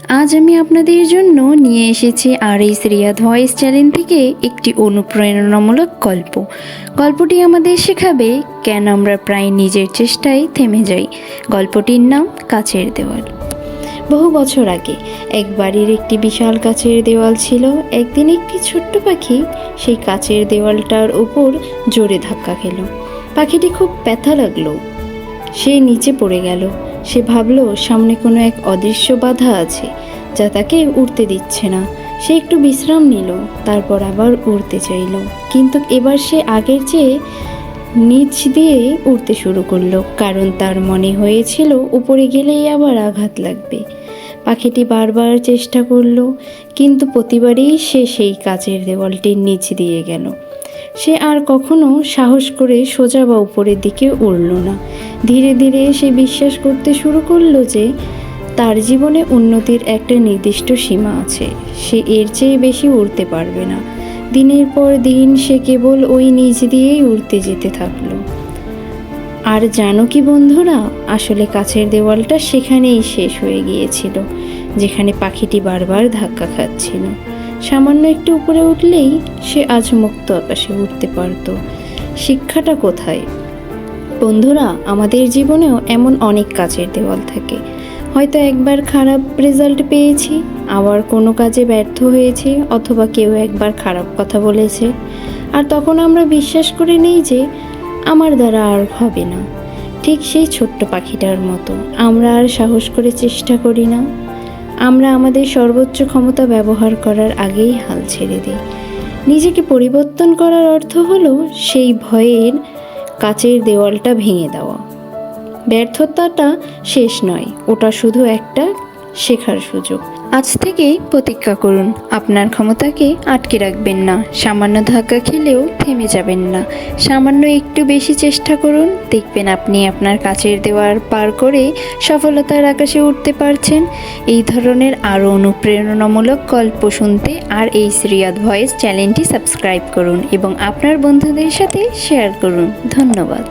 আজ আমি আপনাদের জন্য নিয়ে এসেছি আরএস রিয়াদ ভয়েস চ্যানেল থেকে একটি অনুপ্রেরণামূলক গল্পটি আমাদের শেখাবে কেন আমরা প্রায় নিজের চেষ্টায় থেমে যাই। গল্পটির নাম কাচের দেওয়াল। বহু বছর আগে এক বাড়ির একটি বিশাল কাচের দেওয়াল ছিল। একদিন একটি ছোট্ট পাখি সেই কাচের দেওয়ালটার উপর জোরে ধাক্কা খেল। পাখিটি খুব ব্যথা লাগলো, সে নিচে পড়ে গেল। সে ভাবল সামনে কোনো এক অদৃশ্য বাধা আছে যা তাকে উড়তে দিচ্ছে না। সে একটু বিশ্রাম নিল, তারপর আবার উড়তে চাইল, কিন্তু এবার সে আগের চেয়ে নিচ দিয়ে উড়তে শুরু করলো, কারণ তার মনে হয়েছিল উপরে গেলেই আবার আঘাত লাগবে। পাখিটি বারবার চেষ্টা করলো, কিন্তু প্রতিবারই সে সেই কাচের দেওয়ালটির নিচ দিয়ে গেল। সে আর কখনো সাহস করে সোজা বা উপরের দিকে উড়ল না। ধীরে ধীরে সে বিশ্বাস করতে শুরু করলো যে তার জীবনে উন্নতির একটা নির্দিষ্ট সীমা আছে, সে এর চেয়ে বেশি উড়তে পারবে না। দিনের পর দিন সে কেবল ওই নিচ দিয়েই উড়তে যেতে থাকলো। আর জানো কি বন্ধুরা, আসলে কাচের দেওয়ালটা সেখানেই শেষ হয়ে গিয়েছিল যেখানে পাখিটি বারবার ধাক্কা খাচ্ছিল। সামান্য একটু উপরে উঠলেই সে আজ মুক্ত আকাশে উঠতে পারত। শিক্ষাটা কোথায় বন্ধুরা? আমাদের জীবনেও এমন অনেক কাচের দেওয়াল থাকে। হয়তো একবার খারাপ রেজাল্ট পেয়েছি, আবার কোনো কাজে ব্যর্থ হয়েছি, অথবা কেউ একবার খারাপ কথা বলেছে, আর তখন আমরা বিশ্বাস করে নিই যে আমার দ্বারা আর হবে না। ঠিক সেই ছোট্ট পাখিটার মতো আমরা আর সাহস করে চেষ্টা করি না। আমরা আমাদের সর্বোচ্চ ক্ষমতা ব্যবহার করার আগেই হাল ছেড়ে দিই। নিজেকে পরিবর্তন করার অর্থ হলো সেই ভয়ের কাচের দেওয়ালটা ভেঙে দেওয়া। ব্যর্থতাটা শেষ নয়, ওটা শুধু একটা শেখার সুযোগ। আজ থেকেই প্রতিজ্ঞা করুন, আপনার ক্ষমতাকে আটকে রাখবেন না। সামান্য ধাক্কা খেলেও থেমে যাবেন না। সামান্য একটু বেশি চেষ্টা করুন, দেখবেন আপনি আপনার কাচের দেওয়াল পার করে সফলতার আকাশে উঠতে পারছেন। এই ধরনের আরও অনুপ্রেরণামূলক গল্প শুনতে আরএস রিয়াদ ভয়েস চ্যানেলটি সাবস্ক্রাইব করুন এবং আপনার বন্ধুদের সাথে শেয়ার করুন। ধন্যবাদ।